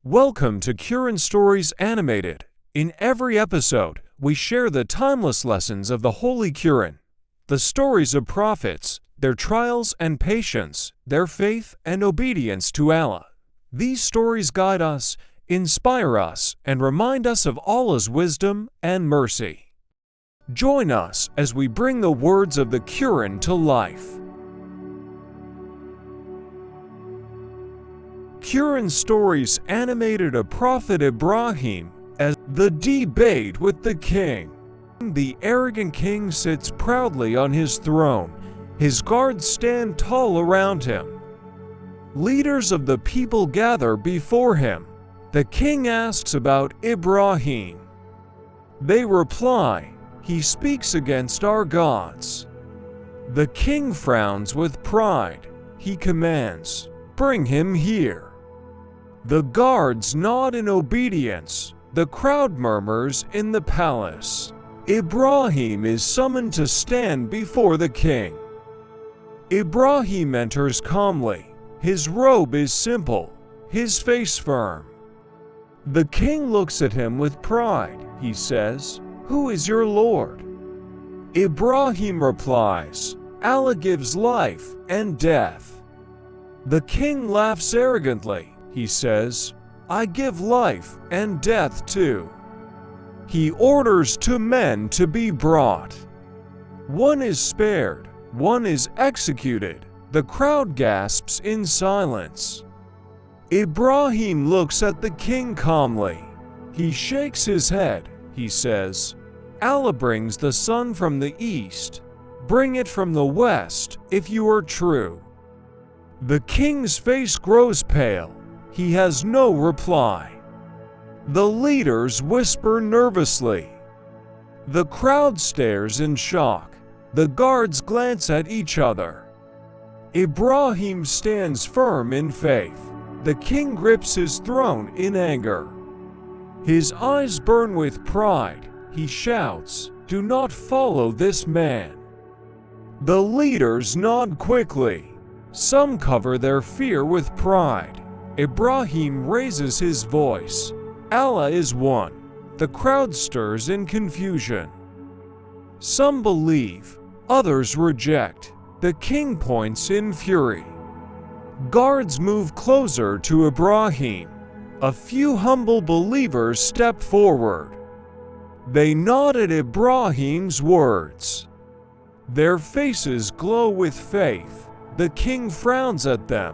Welcome to Quran Stories Animated. In every episode, we share the timeless lessons of the Holy Quran, the stories of prophets, their trials and patience, their faith and obedience to Allah. These stories guide us, inspire us, and remind us of Allah's wisdom and mercy. Join us as we bring the words of the Quran to life. Quran Stories Animated of Prophet Ibrahim as the debate with the king. The arrogant king sits proudly on his throne. His guards stand tall around him. Leaders of the people gather before him. The king asks about Ibrahim. They reply, "He speaks against our gods." The king frowns with pride. He commands, "Bring him here." The guards nod in obedience. The crowd murmurs in the palace. Ibrahim is summoned to stand before the king. Ibrahim enters calmly. His robe is simple, his face firm. The king looks at him with pride. He says, "Who is your Lord?" Ibrahim replies, "Allah gives life and death." The king laughs arrogantly. He says, "I give life and death too." He orders two men to be brought. One is spared, one is executed. The crowd gasps in silence. Ibrahim looks at the king calmly. He shakes his head. He says, "Allah brings the sun from the east. Bring it from the west, if you are true." The king's face grows pale. He has no reply. The leaders whisper nervously. The crowd stares in shock. The guards glance at each other. Ibrahim stands firm in faith. The king grips his throne in anger. His eyes burn with pride. He shouts, "Do not follow this man." The leaders nod quickly. Some cover their fear with pride. Ibrahim raises his voice. "Allah is one." The crowd stirs in confusion. Some believe, others reject. The king points in fury. Guards move closer to Ibrahim. A few humble believers step forward. They nod at Ibrahim's words. Their faces glow with faith. The king frowns at them.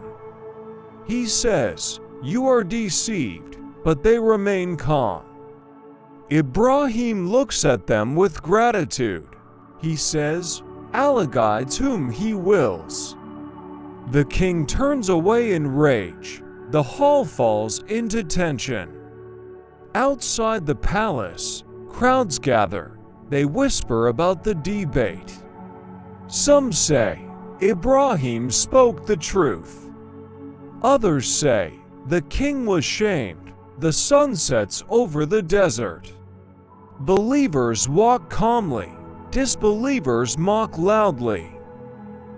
He says, "You are deceived," but they remain calm. Ibrahim looks at them with gratitude. He says, "Allah guides whom he wills." The king turns away in rage. The hall falls into tension. Outside the palace, crowds gather. They whisper about the debate. Some say, Ibrahim spoke the truth. Others say, the king was shamed. The sun sets over the desert. Believers walk calmly. Disbelievers mock loudly.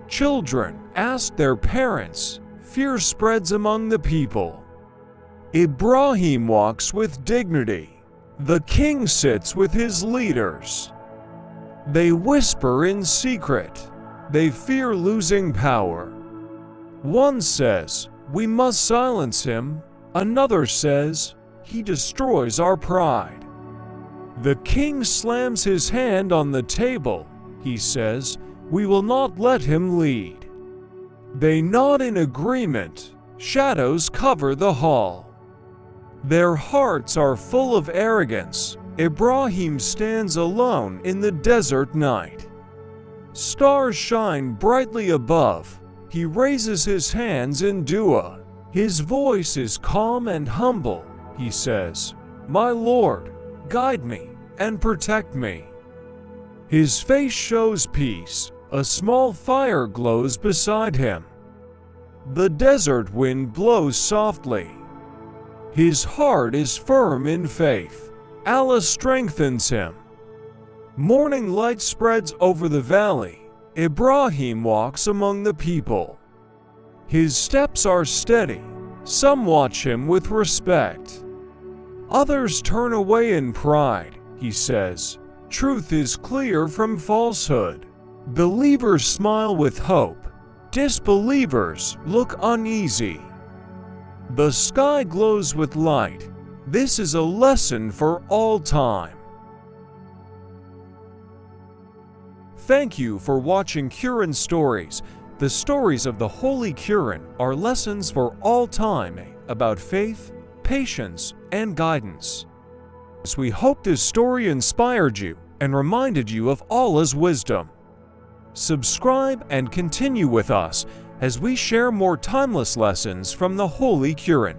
Children ask their parents. Fear spreads among the people. Ibrahim walks with dignity. The king sits with his leaders. They whisper in secret. They fear losing power. One says, "We must silence him." Another says, "He destroys our pride." The king slams his hand on the table. He says, "We will not let him lead." They nod in agreement. Shadows cover the hall. Their hearts are full of arrogance. Ibrahim stands alone in the desert night. Stars shine brightly above. He raises his hands in dua. His voice is calm and humble. He says, "My Lord, guide me and protect me." His face shows peace. A small fire glows beside him. The desert wind blows softly. His heart is firm in faith. Allah strengthens him. Morning light spreads over the valley. Ibrahim walks among the people. His steps are steady. Some watch him with respect. Others turn away in pride, he says. Truth is clear from falsehood. Believers smile with hope. Disbelievers look uneasy. The sky glows with light. This is a lesson for all time. Thank you for watching Quran Stories. The stories of the Holy Quran are lessons for all time about faith, patience, and guidance. We hope this story inspired you and reminded you of Allah's wisdom. Subscribe and continue with us as we share more timeless lessons from the Holy Quran.